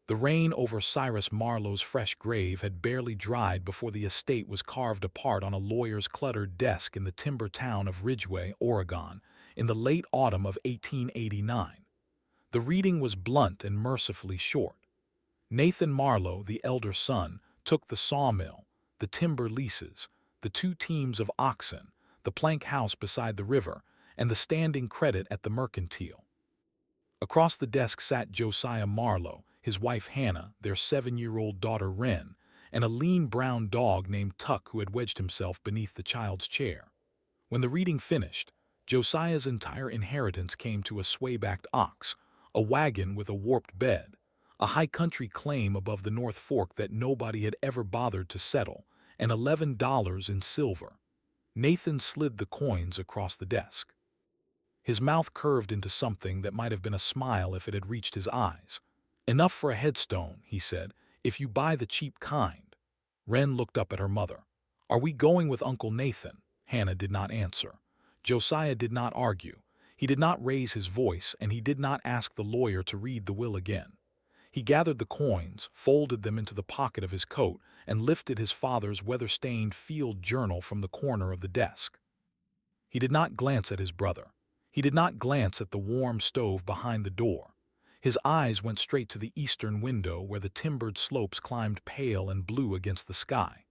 The rain over Cyrus Marlowe's fresh grave had barely dried before the estate was carved apart on a lawyer's cluttered desk in the timber town of Ridgway, Oregon, in the late autumn of 1889. The reading was blunt and mercifully short. Nathan Marlowe, the elder son, took the sawmill, the timber leases, the 2 teams of oxen, the plank house beside the river, and the standing credit at the mercantile. Across the desk sat Josiah Marlowe, his wife Hannah, their 7-year-old daughter Wren, and a lean brown dog named Tuck who had wedged himself beneath the child's chair. When the reading finished, Josiah's entire inheritance came to a sway-backed ox, a wagon with a warped bed, a high-country claim above the North Fork that nobody had ever bothered to settle, and $11 in silver. Nathan slid the coins across the desk. His mouth curved into something that might have been a smile if it had reached his eyes. "Enough for a headstone," he said, "if you buy the cheap kind." Wren looked up at her mother. "Are we going with Uncle Nathan?" Hannah did not answer. Josiah did not argue. He did not raise his voice, and he did not ask the lawyer to read the will again. He gathered the coins, folded them into the pocket of his coat, and lifted his father's weather-stained field journal from the corner of the desk. He did not glance at his brother. He did not glance at the warm stove behind the door. His eyes went straight to the eastern window where the timbered slopes climbed pale and blue against the sky.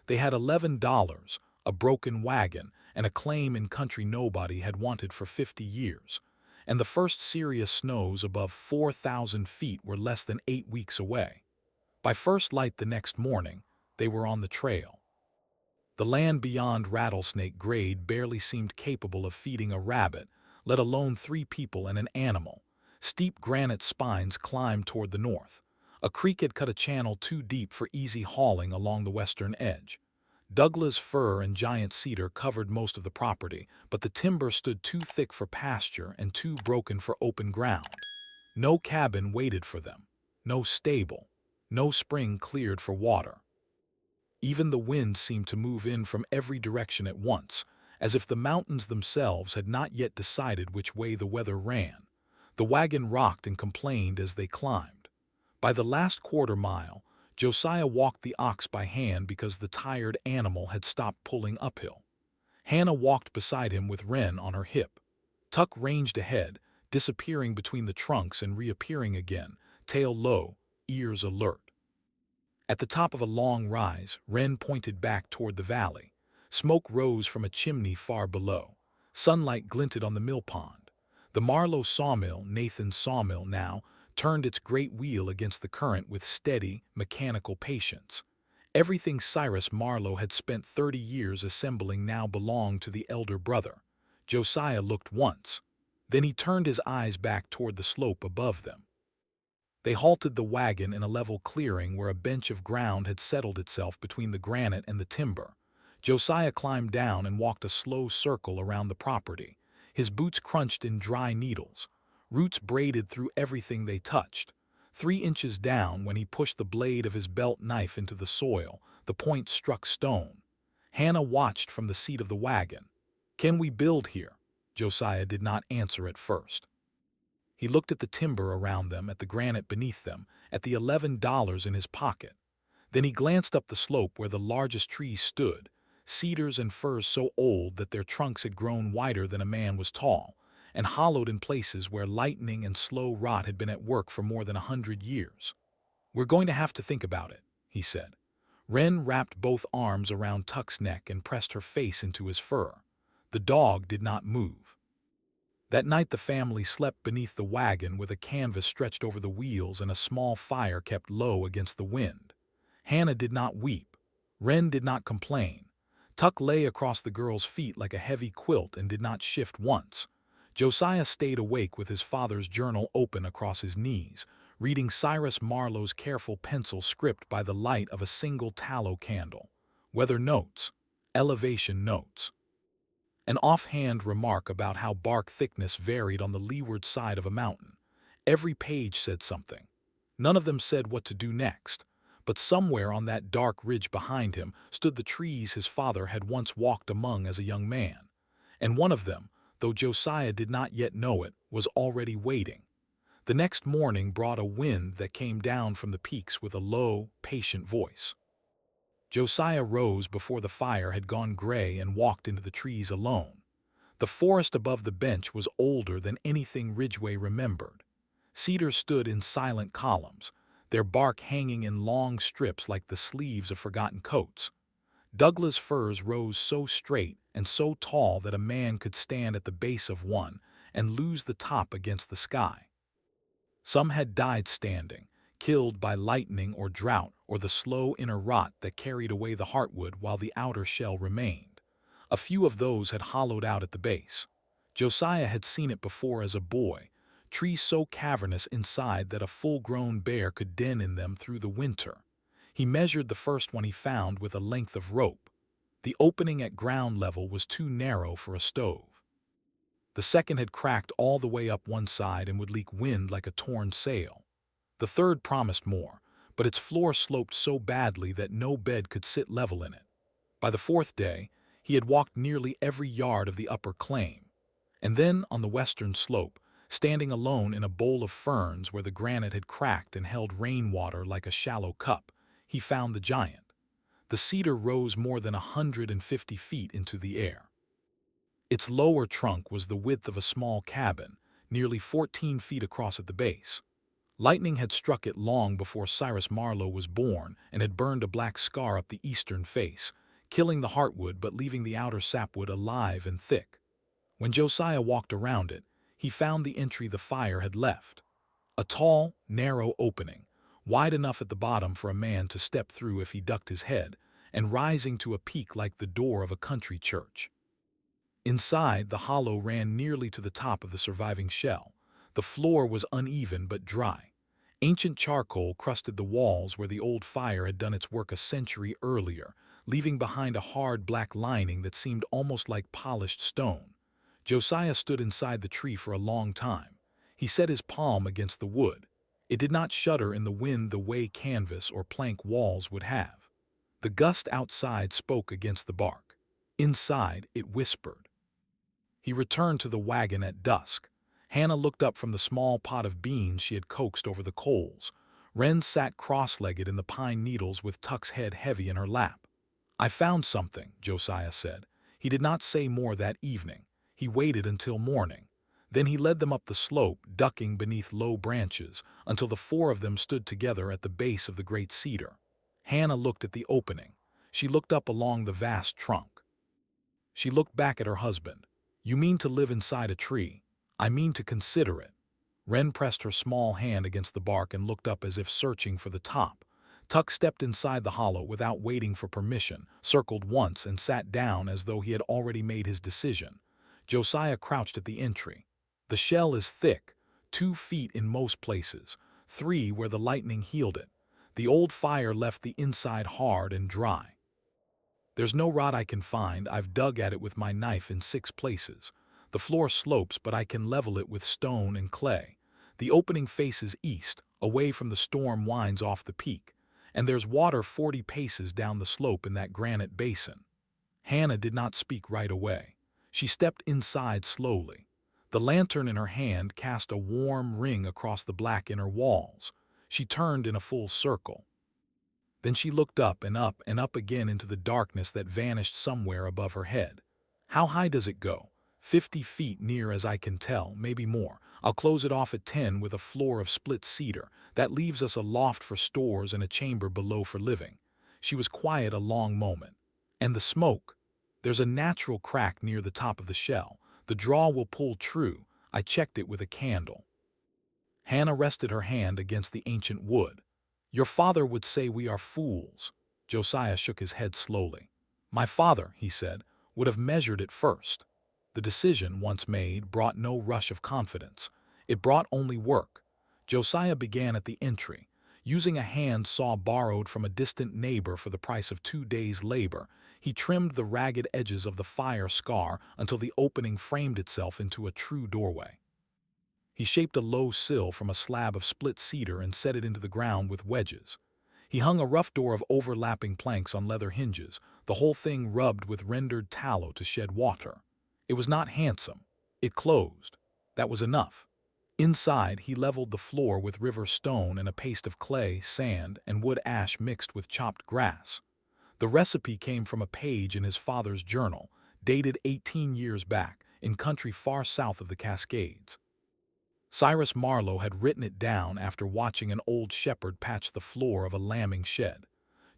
They had $11, a broken wagon, and a claim in country nobody had wanted for 50 years. And the first serious snows above 4,000 feet were less than 8 weeks away. By first light the next morning, they were on the trail. The land beyond Rattlesnake Grade barely seemed capable of feeding a rabbit, let alone 3 people and an animal. Steep granite spines climbed toward the north. A creek had cut a channel too deep for easy hauling along the western edge. Douglas fir and giant cedar covered most of the property, but the timber stood too thick for pasture and too broken for open ground. No cabin waited for them, no stable, no spring cleared for water. Even the wind seemed to move in from every direction at once, as if the mountains themselves had not yet decided which way the weather ran. The wagon rocked and complained as they climbed. By the last quarter mile, Josiah walked the ox by hand because the tired animal had stopped pulling uphill. Hannah walked beside him with Wren on her hip. Tuck ranged ahead, disappearing between the trunks and reappearing again, tail low, ears alert. At the top of a long rise, Wren pointed back toward the valley. Smoke rose from a chimney far below. Sunlight glinted on the mill pond. The Marlowe sawmill, Nathan's sawmill now, turned its great wheel against the current with steady, mechanical patience. Everything Cyrus Marlowe had spent 30 years assembling now belonged to the elder brother. Josiah looked once. Then he turned his eyes back toward the slope above them. They halted the wagon in a level clearing where a bench of ground had settled itself between the granite and the timber. Josiah climbed down and walked a slow circle around the property. His boots crunched in dry needles. Roots braided through everything they touched. 3 inches down, when he pushed the blade of his belt knife into the soil, the point struck stone. Hannah watched from the seat of the wagon. "Can we build here?" Josiah did not answer at first. He looked at the timber around them, at the granite beneath them, at the $11 in his pocket. Then he glanced up the slope where the largest trees stood, cedars and firs so old that their trunks had grown wider than a man was tall, and hollowed in places where lightning and slow rot had been at work for more than 100 years. "We're going to have to think about it," he said. Wren wrapped both arms around Tuck's neck and pressed her face into his fur. The dog did not move. That night the family slept beneath the wagon with a canvas stretched over the wheels and a small fire kept low against the wind. Hannah did not weep. Wren did not complain. Tuck lay across the girl's feet like a heavy quilt and did not shift once. Josiah stayed awake with his father's journal open across his knees, reading Cyrus Marlowe's careful pencil script by the light of a single tallow candle. Weather notes, elevation notes. An offhand remark about how bark thickness varied on the leeward side of a mountain. Every page said something. None of them said what to do next, but somewhere on that dark ridge behind him stood the trees his father had once walked among as a young man. And one of them, though Josiah did not yet know it, was already waiting. The next morning brought a wind that came down from the peaks with a low, patient voice. Josiah rose before the fire had gone gray and walked into the trees alone. The forest above the bench was older than anything Ridgway remembered. Cedars stood in silent columns, their bark hanging in long strips like the sleeves of forgotten coats. Douglas firs rose so straight and so tall that a man could stand at the base of one and lose the top against the sky. Some had died standing, killed by lightning or drought or the slow inner rot that carried away the heartwood while the outer shell remained. A few of those had hollowed out at the base. Josiah had seen it before as a boy, trees so cavernous inside that a full-grown bear could den in them through the winter. He measured the first one he found with a length of rope. The opening at ground level was too narrow for a stove. The second had cracked all the way up one side and would leak wind like a torn sail. The third promised more, but its floor sloped so badly that no bed could sit level in it. By the fourth day, he had walked nearly every yard of the upper claim. And then, on the western slope, standing alone in a bowl of ferns where the granite had cracked and held rainwater like a shallow cup, he found the giant. The cedar rose more than 150 feet into the air. Its lower trunk was the width of a small cabin, nearly 14 feet across at the base. Lightning had struck it long before Cyrus Marlowe was born and had burned a black scar up the eastern face, killing the heartwood but leaving the outer sapwood alive and thick. When Josiah walked around it, he found the entry the fire had left. A tall, narrow opening, wide enough at the bottom for a man to step through if he ducked his head, and rising to a peak like the door of a country church. Inside, the hollow ran nearly to the top of the surviving shell. The floor was uneven but dry. Ancient charcoal crusted the walls where the old fire had done its work a century earlier, leaving behind a hard black lining that seemed almost like polished stone. Josiah stood inside the tree for a long time. He set his palm against the wood. It did not shudder in the wind the way canvas or plank walls would have. The gust outside spoke against the bark. Inside, it whispered. He returned to the wagon at dusk. Hannah looked up from the small pot of beans she had coaxed over the coals. Wren sat cross-legged in the pine needles with Tuck's head heavy in her lap. "I found something," Josiah said. He did not say more that evening. He waited until morning. Then he led them up the slope, ducking beneath low branches, until the four of them stood together at the base of the great cedar. Hannah looked at the opening. She looked up along the vast trunk. She looked back at her husband. "You mean to live inside a tree? I mean to consider it." Wren pressed her small hand against the bark and looked up as if searching for the top. Tuck stepped inside the hollow without waiting for permission, circled once and sat down as though he had already made his decision. Josiah crouched at the entry. The shell is thick, 2 feet in most places, 3 where the lightning healed it. The old fire left the inside hard and dry. "There's no rot I can find. I've dug at it with my knife in 6 places. The floor slopes, but I can level it with stone and clay. The opening faces east, away from the storm winds off the peak, and there's water 40 paces down the slope in that granite basin." Hannah did not speak right away. She stepped inside slowly. The lantern in her hand cast a warm ring across the black inner walls. She turned in a full circle. Then she looked up and up again into the darkness that vanished somewhere above her head. "How high does it go?" 50 feet near as I can tell, maybe more. I'll close it off at 10 with a floor of split cedar. That leaves us a loft for stores and a chamber below for living." She was quiet a long moment. "And the smoke?" "There's a natural crack near the top of the shell. The draw will pull true. I checked it with a candle." Hannah rested her hand against the ancient wood. "Your father would say we are fools." Josiah shook his head slowly. "My father," he said, "would have measured it first." The decision, once made, brought no rush of confidence. It brought only work. Josiah began at the entry. Using a hand saw borrowed from a distant neighbor for the price of 2 days' labor, he trimmed the ragged edges of the fire scar until the opening framed itself into a true doorway. He shaped a low sill from a slab of split cedar and set it into the ground with wedges. He hung a rough door of overlapping planks on leather hinges, the whole thing rubbed with rendered tallow to shed water. It was not handsome. It closed. That was enough. Inside, he leveled the floor with river stone and a paste of clay, sand, and wood ash mixed with chopped grass. The recipe came from a page in his father's journal, dated 18 years back, in country far south of the Cascades. Cyrus Marlowe had written it down after watching an old shepherd patch the floor of a lambing shed.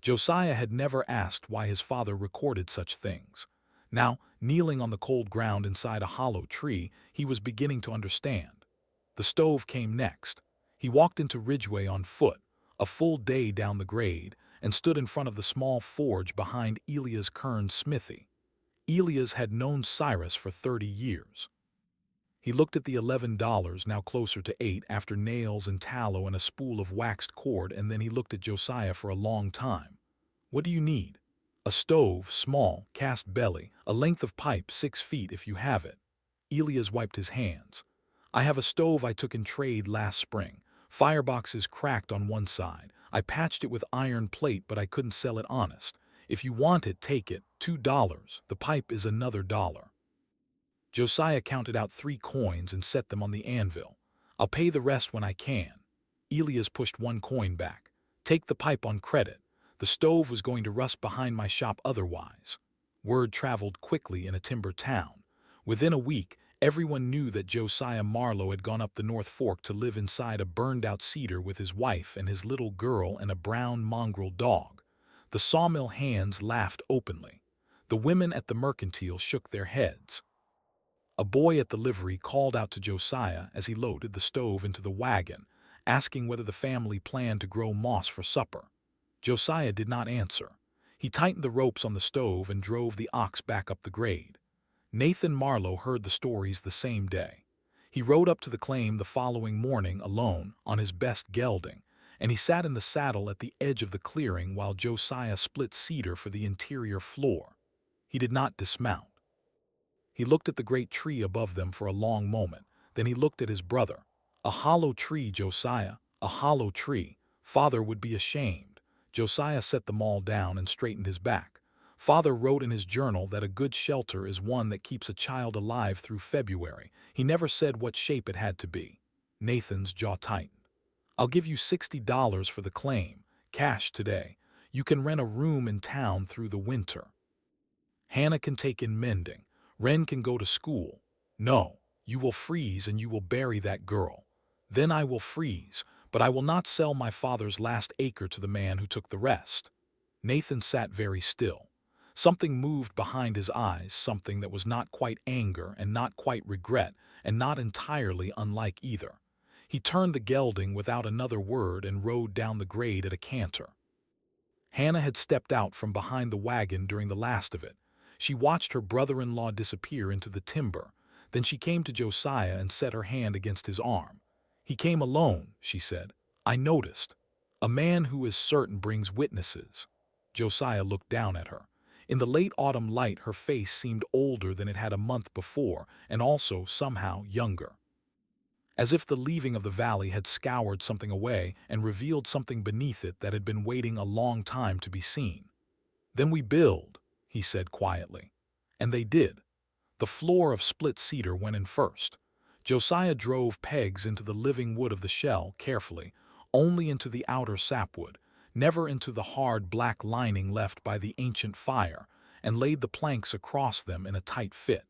Josiah had never asked why his father recorded such things. Now, kneeling on the cold ground inside a hollow tree, he was beginning to understand. The stove came next. He walked into Ridgeway on foot, a full day down the grade, and stood in front of the small forge behind Elias Kern's smithy. Elias had known Cyrus for 30 years. He looked at the $11, now closer to 8, after nails and tallow and a spool of waxed cord, and then he looked at Josiah for a long time. "What do you need?" "A stove, small, cast belly, a length of pipe 6 feet if you have it." Elias wiped his hands. "I have a stove I took in trade last spring. Firebox is cracked on one side. I patched it with iron plate, but I couldn't sell it honest. If you want it, take it, $2. The pipe is another dollar." Josiah counted out 3 coins and set them on the anvil. "I'll pay the rest when I can." Elias pushed 1 coin back. "Take the pipe on credit. The stove was going to rust behind my shop otherwise." Word traveled quickly in a timber town. Within a week, everyone knew that Josiah Marlowe had gone up the North Fork to live inside a burned-out cedar with his wife and his little girl and a brown mongrel dog. The sawmill hands laughed openly. The women at the mercantile shook their heads. A boy at the livery called out to Josiah as he loaded the stove into the wagon, asking whether the family planned to grow moss for supper. Josiah did not answer. He tightened the ropes on the stove and drove the ox back up the grade. Nathan Marlowe heard the stories the same day. He rode up to the claim the following morning alone, on his best gelding, and he sat in the saddle at the edge of the clearing while Josiah split cedar for the interior floor. He did not dismount. He looked at the great tree above them for a long moment. Then he looked at his brother. "A hollow tree, Josiah, a hollow tree. Father would be ashamed." Josiah set the maul down and straightened his back. Father wrote in his journal that a good shelter is one that keeps a child alive through February. He never said what shape it had to be. Nathan's jaw tightened. "I'll give you $60 for the claim, cash today. You can rent a room in town through the winter. Hannah can take in mending. Ren can go to school. No, you will freeze and you will bury that girl. Then I will freeze, but I will not sell my father's last acre to the man who took the rest." Nathan sat very still. Something moved behind his eyes, something that was not quite anger and not quite regret and not entirely unlike either. He turned the gelding without another word and rode down the grade at a canter. Hannah had stepped out from behind the wagon during the last of it. She watched her brother-in-law disappear into the timber. Then she came to Josiah and set her hand against his arm. "He came alone," she said. "I noticed. A man who is certain brings witnesses." Josiah looked down at her. In the late autumn light, her face seemed older than it had a month before, and also, somehow, younger. As if the leaving of the valley had scoured something away and revealed something beneath it that had been waiting a long time to be seen. "Then we build," he said quietly. And they did. The floor of split cedar went in first. Josiah drove pegs into the living wood of the shell carefully, only into the outer sapwood, never into the hard black lining left by the ancient fire, and laid the planks across them in a tight fit.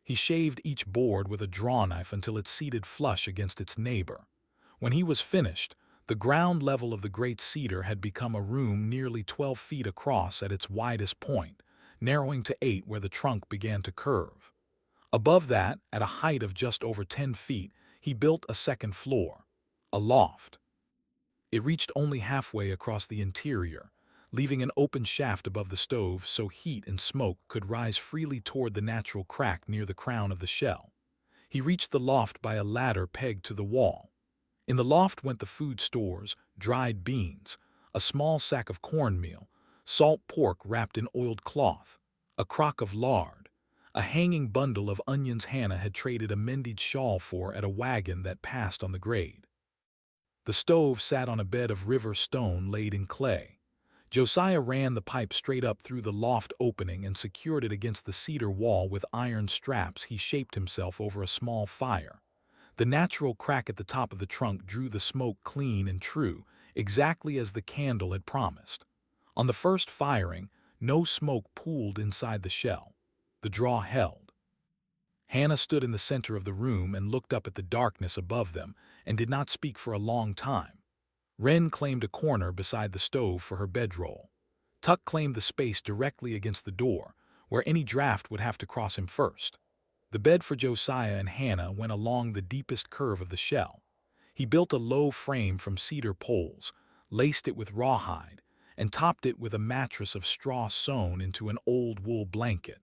He shaved each board with a drawknife until it seated flush against its neighbor. When he was finished, the ground level of the great cedar had become a room nearly 12 feet across at its widest point, narrowing to 8 where the trunk began to curve. Above that, at a height of just over 10 feet, he built a second floor, a loft. It reached only halfway across the interior, leaving an open shaft above the stove so heat and smoke could rise freely toward the natural crack near the crown of the shell. He reached the loft by a ladder pegged to the wall. In the loft went the food stores, dried beans, a small sack of cornmeal, salt pork wrapped in oiled cloth, a crock of lard, a hanging bundle of onions Hannah had traded a mended shawl for at a wagon that passed on the grade. The stove sat on a bed of river stone laid in clay. Josiah ran the pipe straight up through the loft opening and secured it against the cedar wall with iron straps he shaped himself over a small fire. The natural crack at the top of the trunk drew the smoke clean and true, exactly as the candle had promised. On the first firing, no smoke pooled inside the shell. The draw held. Hannah stood in the center of the room and looked up at the darkness above them and did not speak for a long time. Wren claimed a corner beside the stove for her bedroll. Tuck claimed the space directly against the door, where any draft would have to cross him first. The bed for Josiah and Hannah went along the deepest curve of the shell. He built a low frame from cedar poles, laced it with rawhide, and topped it with a mattress of straw sewn into an old wool blanket.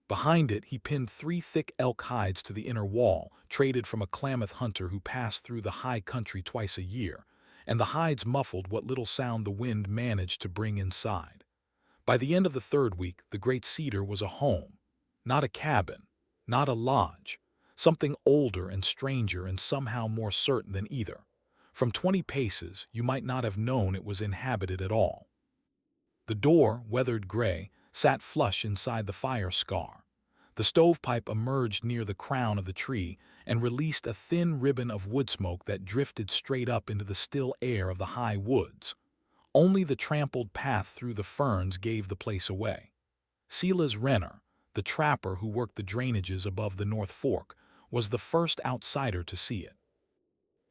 Behind it, he pinned 3 thick elk hides to the inner wall, traded from a Klamath hunter who passed through the high country twice a year, and the hides muffled what little sound the wind managed to bring inside. By the end of the 3rd week, the great cedar was a home, not a cabin, not a lodge, something older and stranger and somehow more certain than either. From 20 paces, you might not have known it was inhabited at all. The door, weathered gray, sat flush inside the fire scar. The stovepipe emerged near the crown of the tree and released a thin ribbon of wood smoke that drifted straight up into the still air of the high woods. Only the trampled path through the ferns gave the place away. Silas Renner, the trapper who worked the drainages above the North Fork, was the first outsider to see it.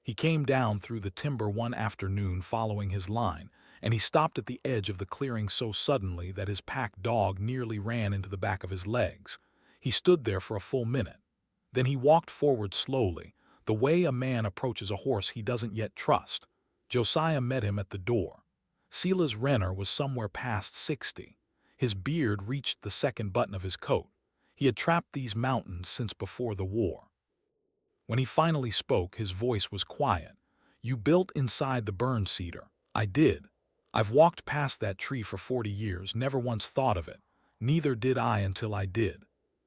He came down through the timber one afternoon following his line, and he stopped at the edge of the clearing so suddenly that his pack dog nearly ran into the back of his legs. He stood there for a full minute. Then he walked forward slowly, the way a man approaches a horse he doesn't yet trust. Josiah met him at the door. Silas Renner was somewhere past 60. His beard reached the second button of his coat. He had trapped these mountains since before the war. When he finally spoke, his voice was quiet. "You built inside the burned cedar." "I did. I've walked past that tree for 40 years, never once thought of it. Neither did I until I did."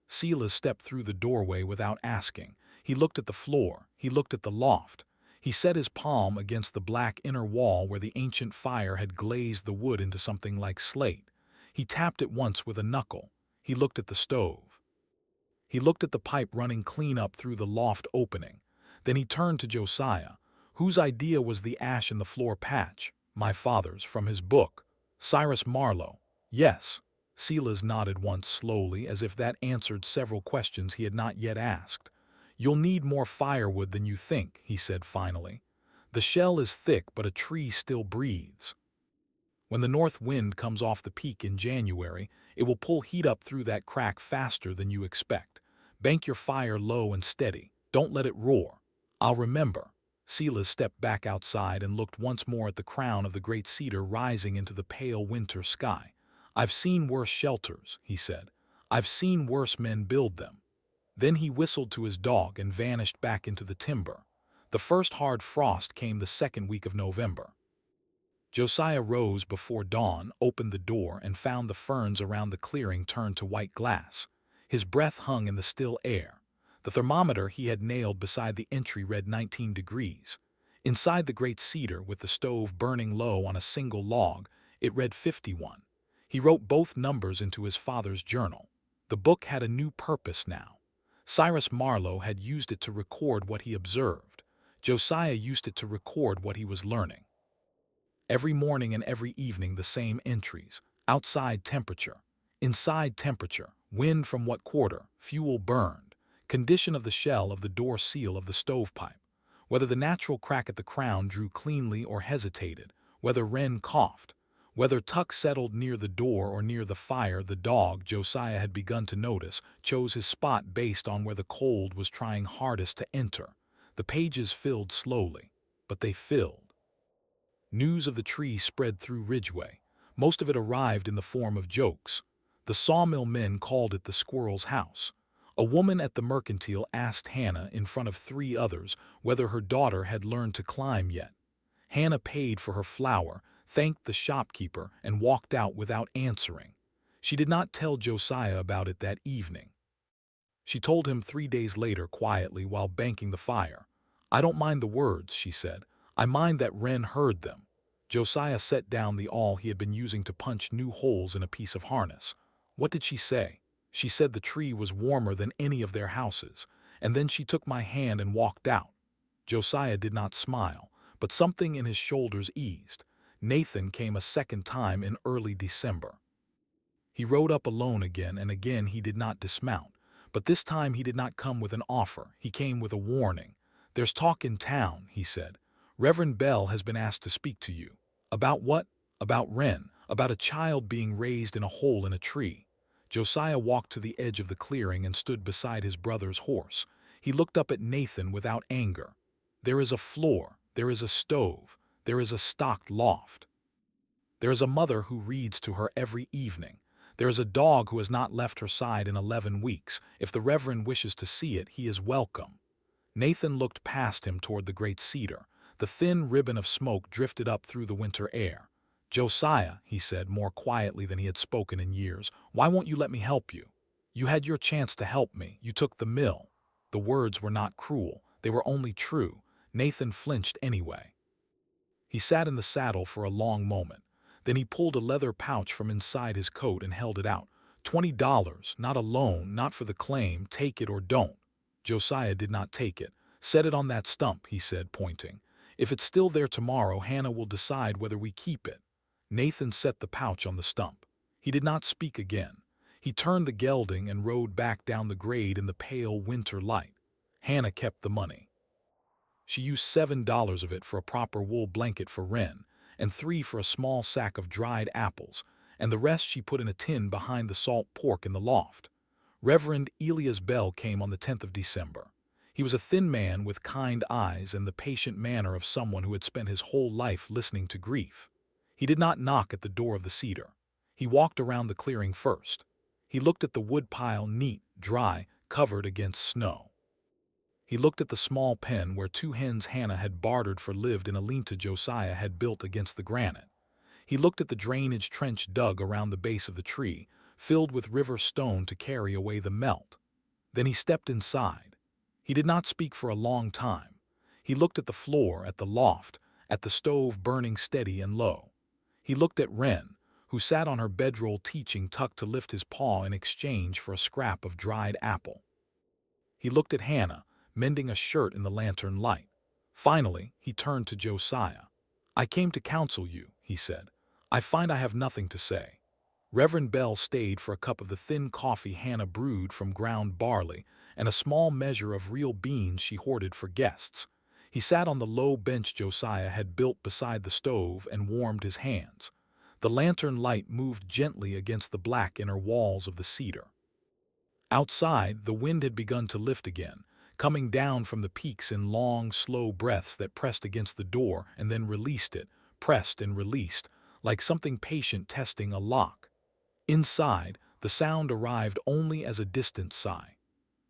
Silas stepped through the doorway without asking. He looked at the floor. He looked at the loft. He set his palm against the black inner wall where the ancient fire had glazed the wood into something like slate. He tapped it once with a knuckle. He looked at the stove. He looked at the pipe running clean up through the loft opening. Then he turned to Josiah. "Whose idea was the ash in the floor patch?" "My father's, from his book." "Cyrus Marlowe." "Yes." Silas nodded once slowly, as if that answered several questions he had not yet asked. "You'll need more firewood than you think," he said finally. "The shell is thick, but a tree still breathes. When the north wind comes off the peak in January, it will pull heat up through that crack faster than you expect. Bank your fire low and steady. Don't let it roar." "I'll remember." Silas stepped back outside and looked once more at the crown of the great cedar rising into the pale winter sky. "I've seen worse shelters," he said. "I've seen worse men build them." Then he whistled to his dog and vanished back into the timber. The first hard frost came the 2nd week of November. Josiah rose before dawn, opened the door, and found the ferns around the clearing turned to white glass. His breath hung in the still air. The thermometer he had nailed beside the entry read 19 degrees. Inside the great cedar, with the stove burning low on a single log, it read 51. He wrote both numbers into his father's journal. The book had a new purpose now. Cyrus Marlowe had used it to record what he observed. Josiah used it to record what he was learning. Every morning and every evening the same entries. Outside temperature. Inside temperature. Wind from what quarter. Fuel burned. Condition of the shell of the door seal of the stovepipe. Whether the natural crack at the crown drew cleanly or hesitated. Whether Wren coughed. Whether Tuck settled near the door or near the fire. The dog, Josiah had begun to notice, chose his spot based on where the cold was trying hardest to enter. The pages filled slowly, but they filled. News of the tree spread through Ridgeway. Most of it arrived in the form of jokes. The sawmill men called it the squirrel's house. A woman at the mercantile asked Hannah, in front of 3 others, whether her daughter had learned to climb yet. Hannah paid for her flour, thanked the shopkeeper, and walked out without answering. She did not tell Josiah about it that evening. She told him 3 days later quietly while banking the fire. "I don't mind the words," she said. "I mind that Wren heard them." Josiah set down the awl he had been using to punch new holes in a piece of harness. "What did she say?" "She said the tree was warmer than any of their houses, And then she took my hand and walked out. Josiah did not smile, but something in his shoulders eased. Nathan came a second time in early December. He rode up alone again, and again he did not dismount. But this time he did not come with an offer. He came with a warning. "There's talk in town," he said. "Reverend Bell has been asked to speak to you." "About what?" "About Wren, about a child being raised in a hole in a tree." Josiah walked to the edge of the clearing and stood beside his brother's horse. He looked up at Nathan without anger. "There is a floor, there is a stove, there is a stocked loft. There is a mother who reads to her every evening. There is a dog who has not left her side in 11 weeks. If the Reverend wishes to see it, he is welcome." Nathan looked past him toward the great cedar. The thin ribbon of smoke drifted up through the winter air. "Josiah," he said more quietly than he had spoken in years, "why won't you let me help you? You had your chance to help me. You took the mill." The words were not cruel. They were only true. Nathan flinched anyway. He sat in the saddle for a long moment. Then he pulled a leather pouch from inside his coat and held it out. $20, not a loan, not for the claim, take it or don't." Josiah did not take it. "Set it on that stump," he said, pointing. "If it's still there tomorrow, Hannah will decide whether we keep it." Nathan set the pouch on the stump. He did not speak again. He turned the gelding and rode back down the grade in the pale winter light. Hannah kept the money. She used $7 of it for a proper wool blanket for Wren, and 3 for a small sack of dried apples, and the rest she put in a tin behind the salt pork in the loft. Reverend Elias Bell came on the 10th of December. He was a thin man with kind eyes and the patient manner of someone who had spent his whole life listening to grief. He did not knock at the door of the cedar. He walked around the clearing first. He looked at the woodpile, neat, dry, covered against snow. He looked at the small pen where 2 hens Hannah had bartered for lived in a lean-to Josiah had built against the granite. He looked at the drainage trench dug around the base of the tree, filled with river stone to carry away the melt. Then he stepped inside. He did not speak for a long time. He looked at the floor, at the loft, at the stove burning steady and low. He looked at Wren, who sat on her bedroll teaching Tuck to lift his paw in exchange for a scrap of dried apple. He looked at Hannah, mending a shirt in the lantern light. Finally, he turned to Josiah. "I came to counsel you," he said. "I find I have nothing to say." Reverend Bell stayed for a cup of the thin coffee Hannah brewed from ground barley and a small measure of real beans she hoarded for guests. He sat on the low bench Josiah had built beside the stove and warmed his hands. The lantern light moved gently against the black inner walls of the cedar. Outside, the wind had begun to lift again, coming down from the peaks in long, slow breaths that pressed against the door and then released it, pressed and released, like something patient testing a lock. Inside, the sound arrived only as a distant sigh.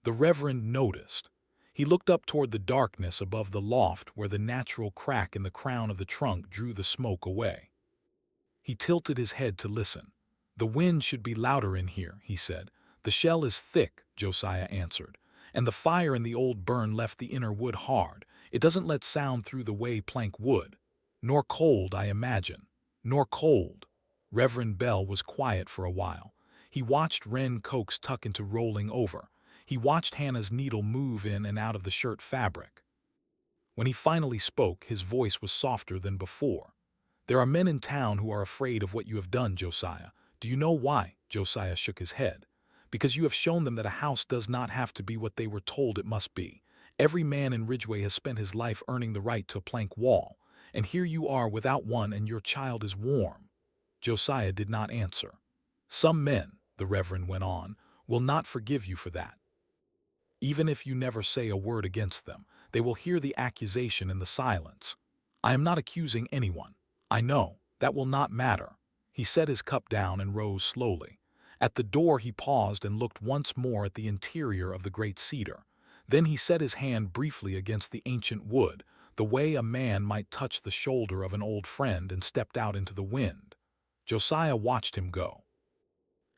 The Reverend noticed. He looked up toward the darkness above the loft where the natural crack in the crown of the trunk drew the smoke away. He tilted his head to listen. "The wind should be louder in here," he said. "The shell is thick," Josiah answered, "and the fire in the old burn left the inner wood hard. It doesn't let sound through the way plank would. Nor cold, I imagine. Nor cold." Reverend Bell was quiet for a while. He watched Wren coax Tuck into rolling over. He watched Hannah's needle move in and out of the shirt fabric. When he finally spoke, his voice was softer than before. "There are men in town who are afraid of what you have done, Josiah. Do you know why?" Josiah shook his head. "Because you have shown them that a house does not have to be what they were told it must be. Every man in Ridgeway has spent his life earning the right to a plank wall, and here you are without one and your child is warm." Josiah did not answer. "Some men," the Reverend went on, "will not forgive you for that. Even if you never say a word against them, they will hear the accusation in the silence. I am not accusing anyone. I know. That will not matter." He set his cup down and rose slowly. At the door he paused and looked once more at the interior of the great cedar. Then he set his hand briefly against the ancient wood, the way a man might touch the shoulder of an old friend, and stepped out into the wind. Josiah watched him go.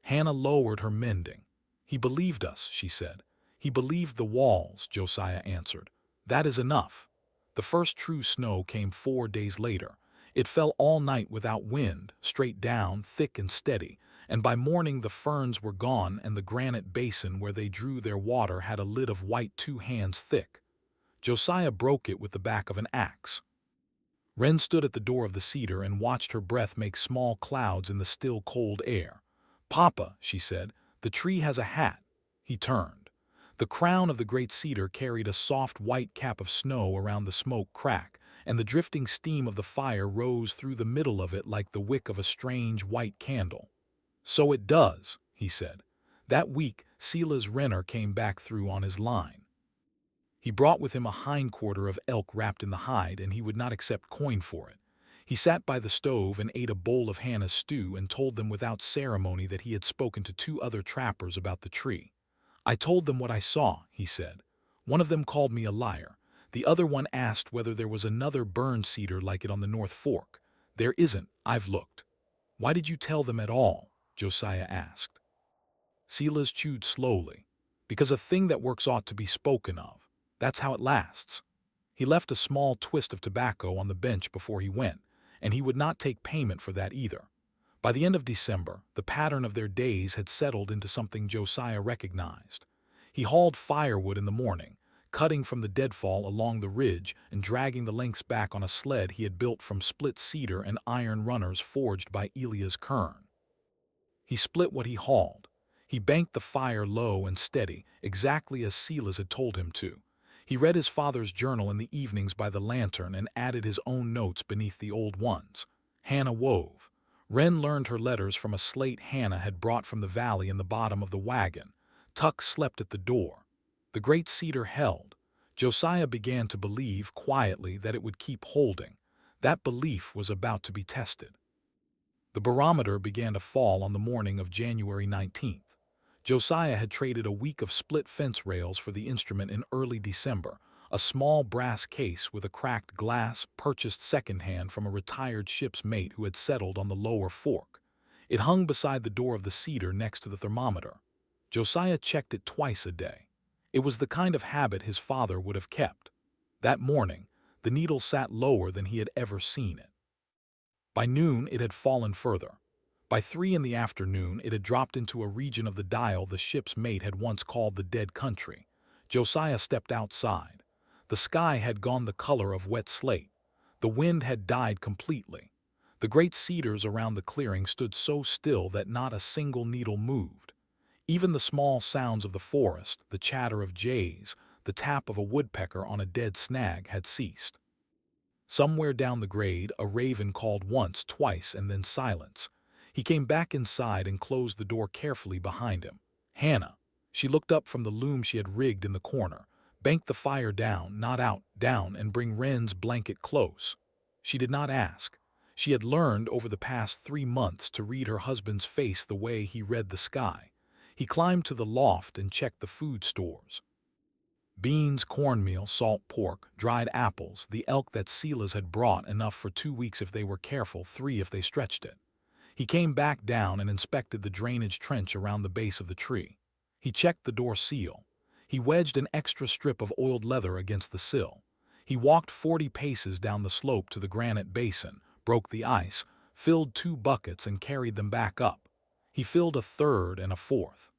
Hannah lowered her mending. "He believed us," she said. "He believed the walls," Josiah answered. "That is enough." The first true snow came 4 days later. It fell all night without wind, straight down, thick and steady, and by morning the ferns were gone and the granite basin where they drew their water had a lid of white 2 hands thick. Josiah broke it with the back of an axe. Wren stood at the door of the cedar and watched her breath make small clouds in the still cold air. "Papa," she said, "the tree has a hat." He turned. The crown of the great cedar carried a soft white cap of snow around the smoke crack, and the drifting steam of the fire rose through the middle of it like the wick of a strange white candle. "So it does," he said. "That week, Sila's Renner came back through on his line. He brought with him a hindquarter of elk wrapped in the hide, and he would not accept coin for it. He sat by the stove and ate a bowl of Hannah's stew and told them without ceremony that he had spoken to 2 other trappers about the tree. "I told them what I saw," he said. "One of them called me a liar. The other one asked whether there was another burned cedar like it on the North Fork. There isn't, I've looked." "Why did you tell them at all?" Josiah asked. Silas chewed slowly. "Because a thing that works ought to be spoken of. That's how it lasts." He left a small twist of tobacco on the bench before he went, and he would not take payment for that either. By the end of December, the pattern of their days had settled into something Josiah recognized. He hauled firewood in the morning, cutting from the deadfall along the ridge and dragging the lengths back on a sled he had built from split cedar and iron runners forged by Elias Kern. He split what he hauled. He banked the fire low and steady, exactly as Silas had told him to. He read his father's journal in the evenings by the lantern and added his own notes beneath the old ones. Hannah wove. Wren learned her letters from a slate Hannah had brought from the valley in the bottom of the wagon. Tuck slept at the door. The great cedar held. Josiah began to believe quietly that it would keep holding. That belief was about to be tested. The barometer began to fall on the morning of January 19th. Josiah had traded a week of split fence rails for the instrument in early December, a small brass case with a cracked glass purchased secondhand from a retired ship's mate who had settled on the lower fork. It hung beside the door of the cedar next to the thermometer. Josiah checked it twice a day. It was the kind of habit his father would have kept. That morning, the needle sat lower than he had ever seen it. By noon, it had fallen further. By 3 in the afternoon, it had dropped into a region of the dial the ship's mate had once called the dead country. Josiah stepped outside. The sky had gone the color of wet slate. The wind had died completely. The great cedars around the clearing stood so still that not a single needle moved. Even the small sounds of the forest, the chatter of jays, the tap of a woodpecker on a dead snag had ceased. Somewhere down the grade, a raven called once, twice, and then silence. He came back inside and closed the door carefully behind him. Hannah. She looked up from the loom she had rigged in the corner. "Bank the fire down, not out, down, and bring Wren's blanket close." She did not ask. She had learned over the past 3 months to read her husband's face the way he read the sky. He climbed to the loft and checked the food stores. Beans, cornmeal, salt pork, dried apples, the elk that Silas had brought, enough for 2 weeks if they were careful, 3 if they stretched it. He came back down and inspected the drainage trench around the base of the tree. He checked the door seal. He wedged an extra strip of oiled leather against the sill. He walked 40 paces down the slope to the granite basin, broke the ice, filled 2 buckets and carried them back up. He filled a third and a fourth.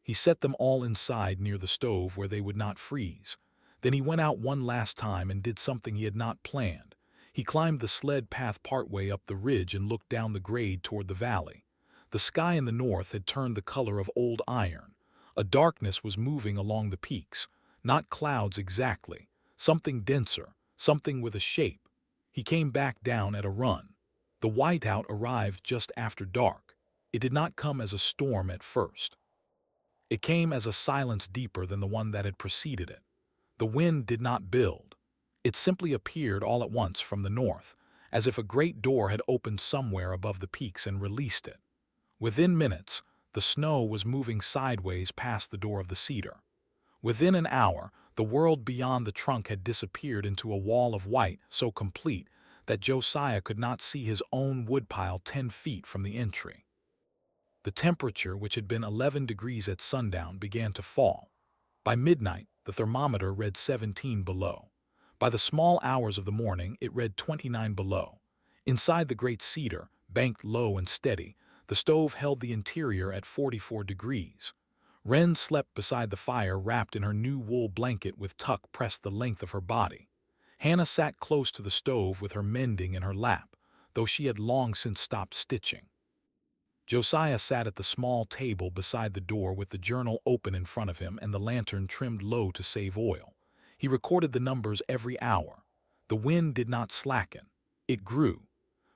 He set them all inside near the stove where they would not freeze. Then he went out one last time and did something he had not planned. He climbed the sled path partway up the ridge and looked down the grade toward the valley. The sky in the north had turned the color of old iron. A darkness was moving along the peaks. Not clouds exactly. Something denser, something with a shape. He came back down at a run. The whiteout arrived just after dark. It did not come as a storm at first. It came as a silence deeper than the one that had preceded it. The wind did not build. It simply appeared all at once from the north, as if a great door had opened somewhere above the peaks and released it. Within minutes, the snow was moving sideways past the door of the cedar. Within an hour, the world beyond the trunk had disappeared into a wall of white so complete that Josiah could not see his own woodpile 10 feet from the entry. The temperature, which had been 11 degrees at sundown, began to fall. By midnight, the thermometer read 17 below. By the small hours of the morning, it read 29 below. Inside the great cedar, banked low and steady, The stove held the interior at 44 degrees. Wren slept beside the fire wrapped in her new wool blanket with Tuck pressed the length of her body. Hannah sat close to the stove with her mending in her lap, though she had long since stopped stitching. Josiah sat at the small table beside the door with the journal open in front of him and the lantern trimmed low to save oil. He recorded the numbers every hour. The wind did not slacken. It grew.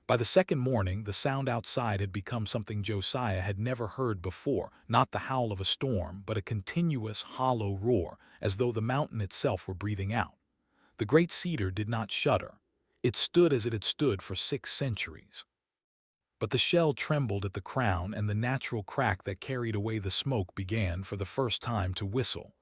By the second morning, the sound outside had become something Josiah had never heard before, not the howl of a storm, but a continuous, hollow roar, as though the mountain itself were breathing out. The great cedar did not shudder. It stood as it had stood for 6 centuries. But the shell trembled at the crown, and the natural crack that carried away the smoke began, for the first time, to whistle.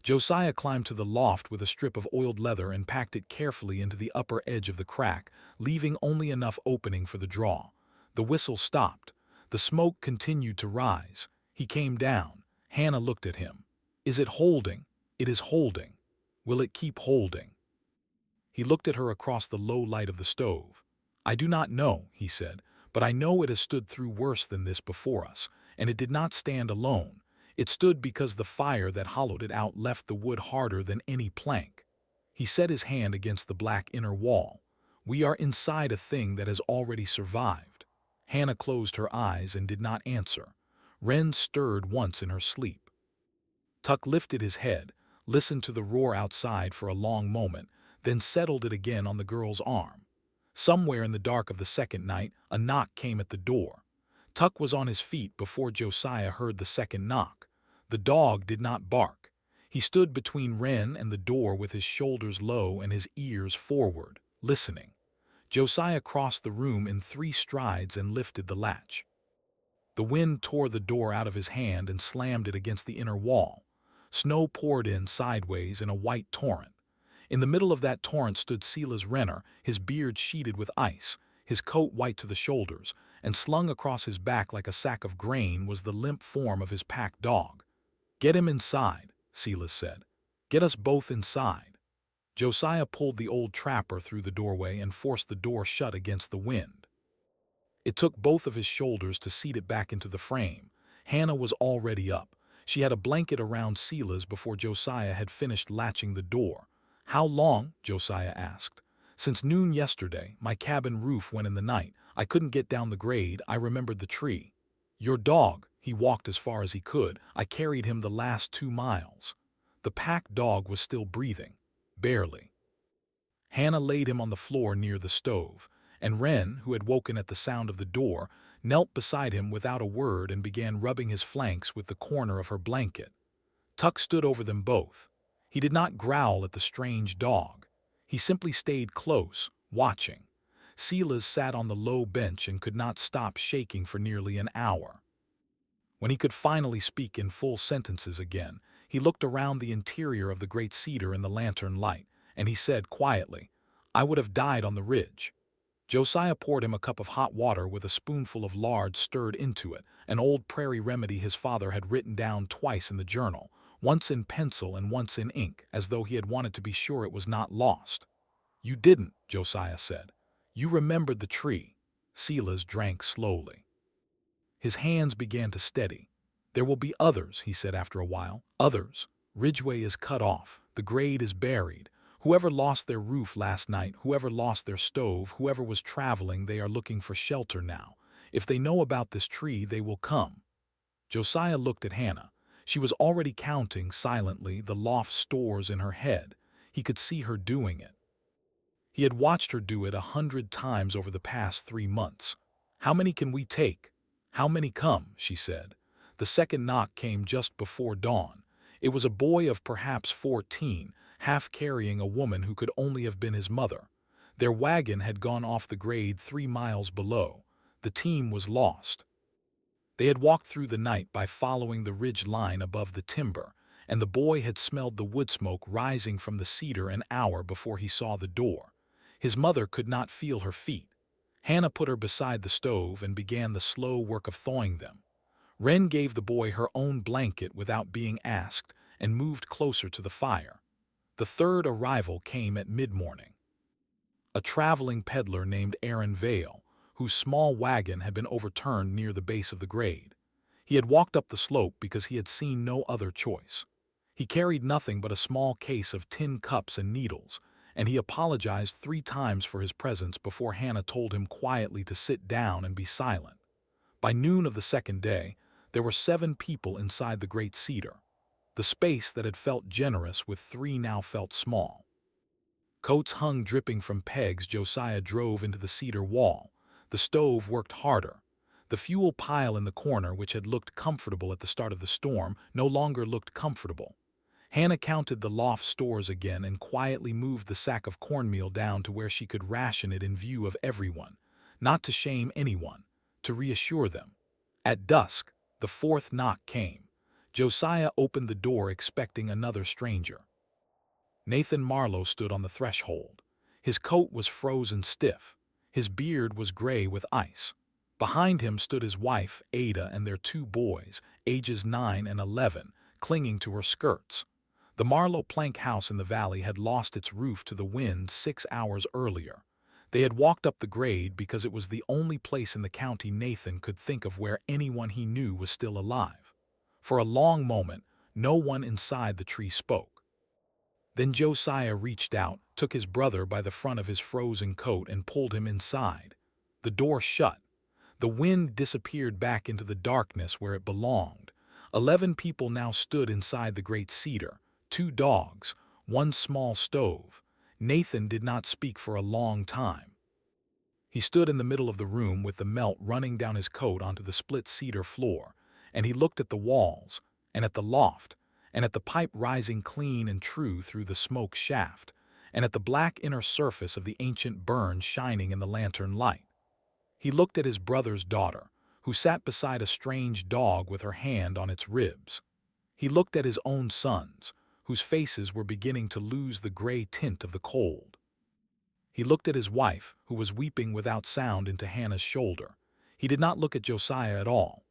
Josiah climbed to the loft with a strip of oiled leather and packed it carefully into the upper edge of the crack, leaving only enough opening for the draw. The whistle stopped. The smoke continued to rise. He came down. Hannah looked at him. "Is it holding?" "It is holding." "Will it keep holding?" He looked at her across the low light of the stove. "I do not know," he said, "but I know it has stood through worse than this before us, and it did not stand alone. It stood because the fire that hollowed it out left the wood harder than any plank." He set his hand against the black inner wall. "We are inside a thing that has already survived." Hannah closed her eyes and did not answer. Wren stirred once in her sleep. Tuck lifted his head, listened to the roar outside for a long moment, then settled it again on the girl's arm. Somewhere in the dark of the second night, a knock came at the door. Tuck was on his feet before Josiah heard the second knock. The dog did not bark. He stood between Wren and the door with his shoulders low and his ears forward, listening. Josiah crossed the room in 3 strides and lifted the latch. The wind tore the door out of his hand and slammed it against the inner wall. Snow poured in sideways in a white torrent. In the middle of that torrent stood Silas Renner, his beard sheeted with ice, his coat white to the shoulders, and slung across his back like a sack of grain was the limp form of his pack dog. "Get him inside," Silas said. "Get us both inside." Josiah pulled the old trapper through the doorway and forced the door shut against the wind. It took both of his shoulders to seat it back into the frame. Hannah was already up. She had a blanket around Silas before Josiah had finished latching the door. "How long?" Josiah asked. "Since noon yesterday. My cabin roof went in the night. I couldn't get down the grade. I remembered the tree." "Your dog." He walked as far as he could. "I carried him the last 2 miles." The pack dog was still breathing. Barely. Hannah laid him on the floor near the stove, and Wren, who had woken at the sound of the door, knelt beside him without a word and began rubbing his flanks with the corner of her blanket. Tuck stood over them both. He did not growl at the strange dog. He simply stayed close, watching. Silas sat on the low bench and could not stop shaking for nearly an hour. When he could finally speak in full sentences again, he looked around the interior of the great cedar in the lantern light, and he said quietly, "I would have died on the ridge." Josiah poured him a cup of hot water with a spoonful of lard stirred into it, an old prairie remedy his father had written down twice in the journal, once in pencil and once in ink, as though he had wanted to be sure it was not lost. "You didn't," Josiah said. "You remembered the tree." Silas drank slowly. His hands began to steady. "There will be others," he said after a while. "Others. Ridgway is cut off. The grade is buried. Whoever lost their roof last night, whoever lost their stove, whoever was traveling, they are looking for shelter now. If they know about this tree, they will come." Josiah looked at Hannah. She was already counting, silently, the loft stores in her head. He could see her doing it. He had watched her do it 100 times over the past 3 months. "How many can we take?" "How many come?" she said. The second knock came just before dawn. It was a boy of perhaps 14, half carrying a woman who could only have been his mother. Their wagon had gone off the grade 3 miles below. The team was lost. They had walked through the night by following the ridge line above the timber, and the boy had smelled the wood smoke rising from the cedar an hour before he saw the door. His mother could not feel her feet. Hannah put her beside the stove and began the slow work of thawing them. Wren gave the boy her own blanket without being asked and moved closer to the fire. The third arrival came at mid-morning. A traveling peddler named Aaron Vale, whose small wagon had been overturned near the base of the grade. He had walked up the slope because he had seen no other choice. He carried nothing but a small case of tin cups and needles, and he apologized 3 times for his presence before Hannah told him quietly to sit down and be silent. By noon of the second day, there were 7 people inside the great cedar. The space that had felt generous with 3 now felt small. Coats hung dripping from pegs. Josiah drove into the cedar wall. The stove worked harder. The fuel pile in the corner, which had looked comfortable at the start of the storm, no longer looked comfortable. Hannah counted the loft stores again and quietly moved the sack of cornmeal down to where she could ration it in view of everyone, not to shame anyone, to reassure them. At dusk, the 4th knock came. Josiah opened the door expecting another stranger. Nathan Marlowe stood on the threshold. His coat was frozen stiff. His beard was gray with ice. Behind him stood his wife, Ada, and their 2 boys, ages 9 and 11, clinging to her skirts. The Marlowe plank house in the valley had lost its roof to the wind 6 hours earlier. They had walked up the grade because it was the only place in the county Nathan could think of where anyone he knew was still alive. For a long moment, no one inside the tree spoke. Then Josiah reached out, took his brother by the front of his frozen coat and pulled him inside. The door shut. The wind disappeared back into the darkness where it belonged. 11 people now stood inside the great cedar, 2 dogs, 1 small stove. Nathan did not speak for a long time. He stood in the middle of the room with the melt running down his coat onto the split cedar floor, and he looked at the walls, and at the loft, and at the pipe rising clean and true through the smoke shaft, and at the black inner surface of the ancient burn shining in the lantern light. He looked at his brother's daughter, who sat beside a strange dog with her hand on its ribs. He looked at his own sons, whose faces were beginning to lose the gray tint of the cold. He looked at his wife, who was weeping without sound into Hannah's shoulder. He did not look at Josiah at all.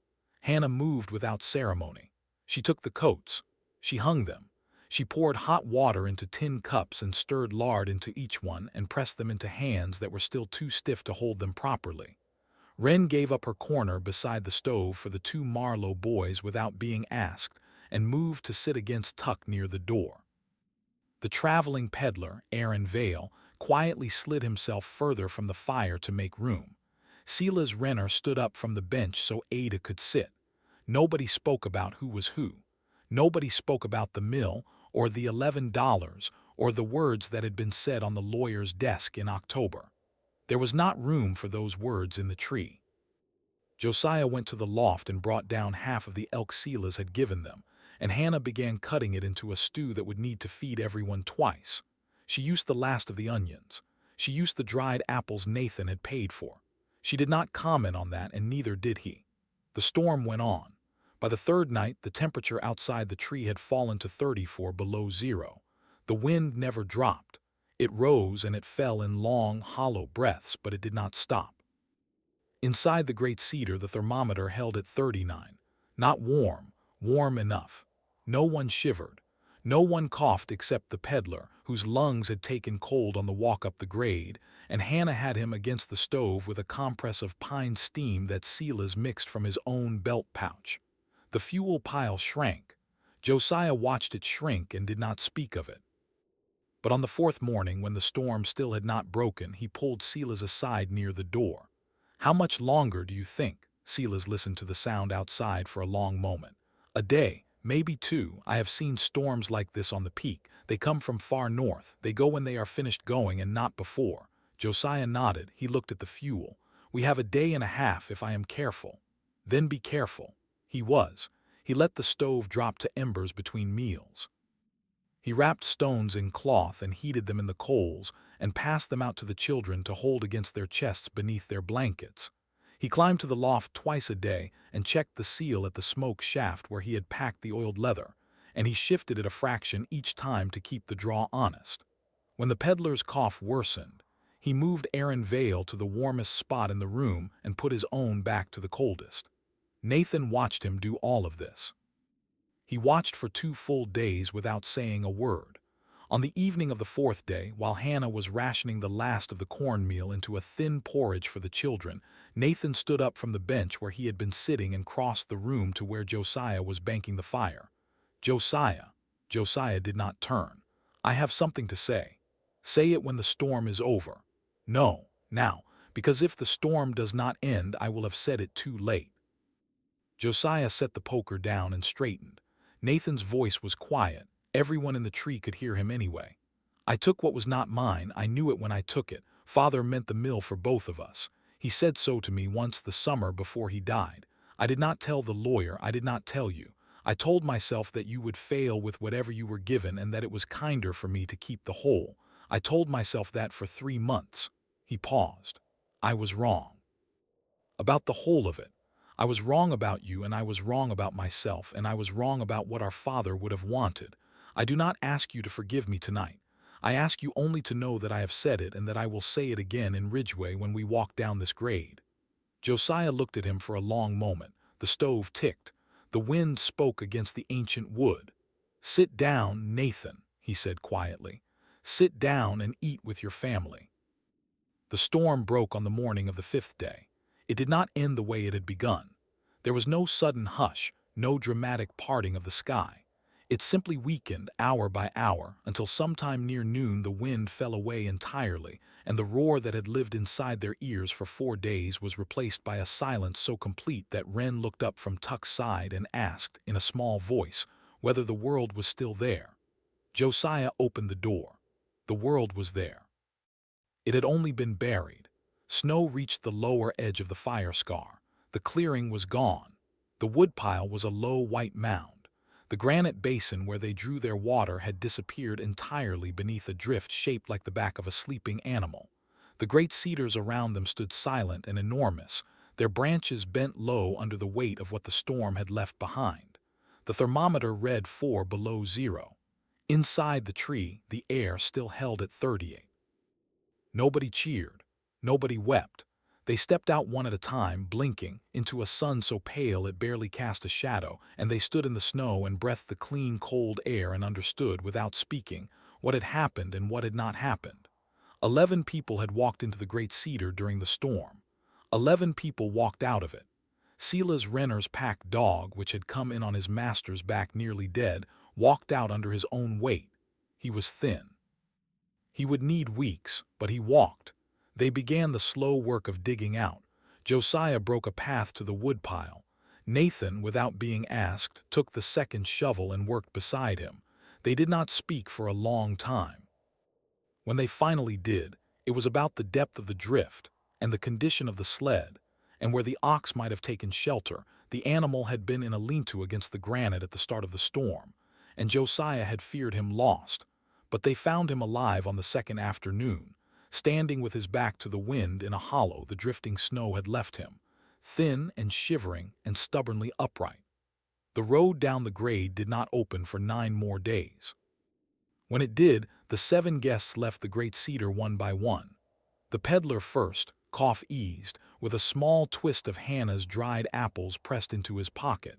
Hannah moved without ceremony. She took the coats. She hung them. She poured hot water into tin cups and stirred lard into each one and pressed them into hands that were still too stiff to hold them properly. Wren gave up her corner beside the stove for the 2 Marlowe boys without being asked and moved to sit against Tuck near the door. The traveling peddler, Aaron Vale, quietly slid himself further from the fire to make room. Silas Renner stood up from the bench so Ada could sit. Nobody spoke about who was who. Nobody spoke about the mill, or the $11, or the words that had been said on the lawyer's desk in October. There was not room for those words in the tree. Josiah went to the loft and brought down half of the elk Silas had given them, and Hannah began cutting it into a stew that would need to feed everyone twice. She used the last of the onions. She used the dried apples Nathan had paid for. She did not comment on that, and neither did he. The storm went on. By the 3rd night, the temperature outside the tree had fallen to 34 below zero. The wind never dropped. It rose and it fell in long, hollow breaths, but it did not stop. Inside the great cedar, the thermometer held at 39. Not warm, warm enough. No one shivered. No one coughed except the peddler, whose lungs had taken cold on the walk up the grade, and Hannah had him against the stove with a compress of pine steam that Silas mixed from his own belt pouch. The fuel pile shrank. Josiah watched it shrink and did not speak of it. But on the 4th morning, when the storm still had not broken, he pulled Silas aside near the door. "How much longer do you think?" Silas listened to the sound outside for a long moment. "A day, maybe 2. I have seen storms like this on the peak. They come from far north. They go when they are finished going and not before." Josiah nodded. He looked at the fuel. "We have a day and a half if I am careful." "Then be careful." He was. He let the stove drop to embers between meals. He wrapped stones in cloth and heated them in the coals and passed them out to the children to hold against their chests beneath their blankets. He climbed to the loft twice a day and checked the seal at the smoke shaft where he had packed the oiled leather, and he shifted it a fraction each time to keep the draw honest. When the peddler's cough worsened, he moved Aaron Vale to the warmest spot in the room and put his own back to the coldest. Nathan watched him do all of this. He watched for 2 full days without saying a word. On the evening of the fourth day, while Hannah was rationing the last of the cornmeal into a thin porridge for the children, Nathan stood up from the bench where he had been sitting and crossed the room to where Josiah was banking the fire. Josiah. Josiah did not turn. I have something to say. Say it when the storm is over. No, now, because if the storm does not end, I will have said it too late. Josiah set the poker down and straightened. Nathan's voice was quiet. Everyone in the tree could hear him anyway. I took what was not mine. I knew it when I took it. Father meant the mill for both of us. He said so to me once the summer before he died. I did not tell the lawyer. I did not tell you. I told myself that you would fail with whatever you were given and that it was kinder for me to keep the whole. I told myself that for 3 months. He paused. I was wrong. About the whole of it. I was wrong about you, and I was wrong about myself, and I was wrong about what our Father would have wanted. I do not ask you to forgive me tonight. I ask you only to know that I have said it and that I will say it again in Ridgeway when we walk down this grade. Josiah looked at him for a long moment. The stove ticked. The wind spoke against the ancient wood. Sit down, Nathan, he said quietly. Sit down and eat with your family. The storm broke on the morning of the fifth day. It did not end the way it had begun. There was no sudden hush, no dramatic parting of the sky. It simply weakened hour by hour until sometime near noon the wind fell away entirely, and the roar that had lived inside their ears for 4 days was replaced by a silence so complete that Wren looked up from Tuck's side and asked, in a small voice, whether the world was still there. Josiah opened the door. The world was there. It had only been buried. Snow reached the lower edge of the fire scar. The clearing was gone. The woodpile was a low white mound. The granite basin where they drew their water had disappeared entirely beneath a drift shaped like the back of a sleeping animal. The great cedars around them stood silent and enormous, their branches bent low under the weight of what the storm had left behind. The thermometer read 4 below zero. Inside the tree, the air still held at 38. Nobody cheered. Nobody wept. They stepped out one at a time, blinking, into a sun so pale it barely cast a shadow, and they stood in the snow and breathed the clean, cold air and understood, without speaking, what had happened and what had not happened. 11 people had walked into the great cedar during the storm. 11 people walked out of it. Silas Renner's pack dog, which had come in on his master's back nearly dead, walked out under his own weight. He was thin. He would need weeks, but he walked. They began the slow work of digging out. Josiah broke a path to the woodpile. Nathan, without being asked, took the second shovel and worked beside him. They did not speak for a long time. When they finally did, it was about the depth of the drift and the condition of the sled, and where the ox might have taken shelter. The animal had been in a lean-to against the granite at the start of the storm, and Josiah had feared him lost. But they found him alive on the second afternoon, standing with his back to the wind in a hollow the drifting snow had left him, thin and shivering and stubbornly upright. The road down the grade did not open for 9 more days. When it did, the 7 guests left the great cedar one by one. The peddler first, cough eased, with a small twist of Hannah's dried apples pressed into his pocket.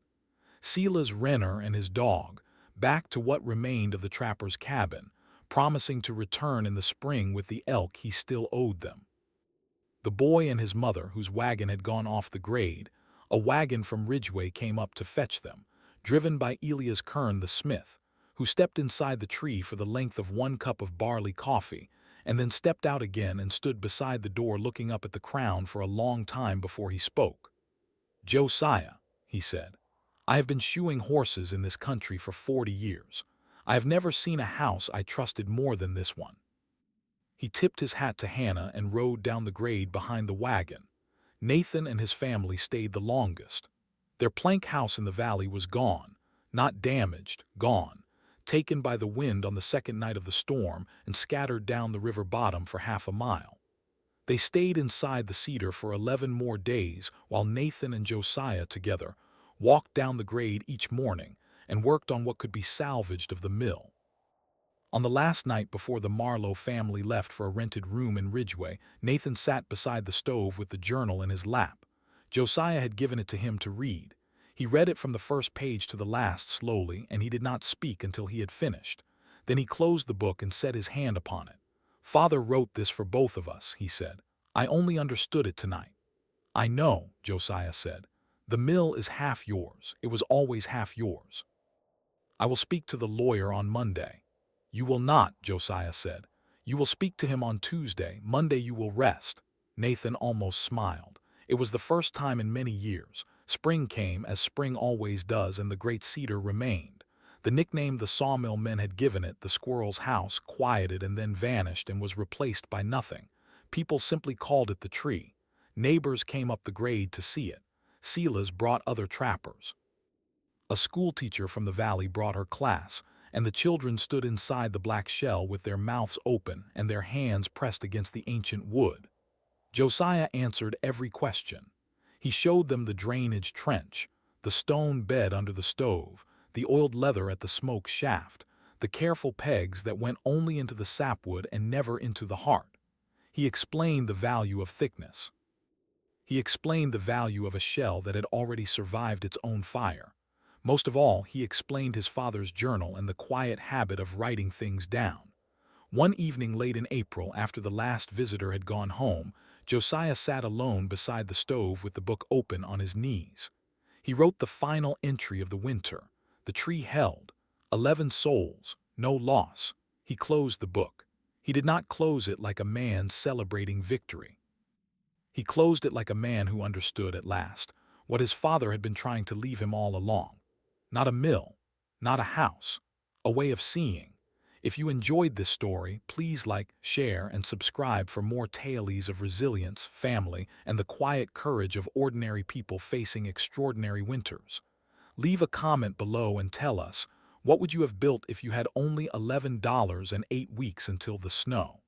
Silas Renner and his dog, back to what remained of the trapper's cabin, promising to return in the spring with the elk he still owed them. The boy and his mother, whose wagon had gone off the grade, a wagon from Ridgeway came up to fetch them, driven by Elias Kern the smith, who stepped inside the tree for the length of 1 cup of barley coffee, and then stepped out again and stood beside the door looking up at the crown for a long time before he spoke. "Josiah," he said, "I have been shoeing horses in this country for 40 years. I have never seen a house I trusted more than this one." He tipped his hat to Hannah and rode down the grade behind the wagon. Nathan and his family stayed the longest. Their plank house in the valley was gone, not damaged, gone, taken by the wind on the second night of the storm and scattered down the river bottom for half a mile. They stayed inside the cedar for 11 more days while Nathan and Josiah together walked down the grade each morning and worked on what could be salvaged of the mill. On the last night before the Marlowe family left for a rented room in Ridgeway, Nathan sat beside the stove with the journal in his lap. Josiah had given it to him to read. He read it from the first page to the last slowly, and he did not speak until he had finished. Then he closed the book and set his hand upon it. "Father wrote this for both of us," he said. "I only understood it tonight." "I know," Josiah said. "The mill is half yours. It was always half yours. I will speak to the lawyer on Monday." "You will not," Josiah said. "You will speak to him on Tuesday. Monday you will rest." Nathan almost smiled. It was the first time in many years. Spring came, as spring always does, and the great cedar remained. The nickname the sawmill men had given it, the squirrel's house, quieted and then vanished and was replaced by nothing. People simply called it the tree. Neighbors came up the grade to see it. Sela's brought other trappers. A schoolteacher from the valley brought her class, and the children stood inside the black shell with their mouths open and their hands pressed against the ancient wood. Josiah answered every question. He showed them the drainage trench, the stone bed under the stove, the oiled leather at the smoke shaft, the careful pegs that went only into the sapwood and never into the heart. He explained the value of thickness. He explained the value of a shell that had already survived its own fire. Most of all, he explained his father's journal and the quiet habit of writing things down. One evening late in April, after the last visitor had gone home, Josiah sat alone beside the stove with the book open on his knees. He wrote the final entry of the winter. The tree held. 11 souls, no loss. He closed the book. He did not close it like a man celebrating victory. He closed it like a man who understood at last what his father had been trying to leave him all along. Not a mill, not a house, a way of seeing. If you enjoyed this story, please like, share, and subscribe for more tales of resilience, family, and the quiet courage of ordinary people facing extraordinary winters. Leave a comment below and tell us, what would you have built if you had only $11 and 8 weeks until the snow?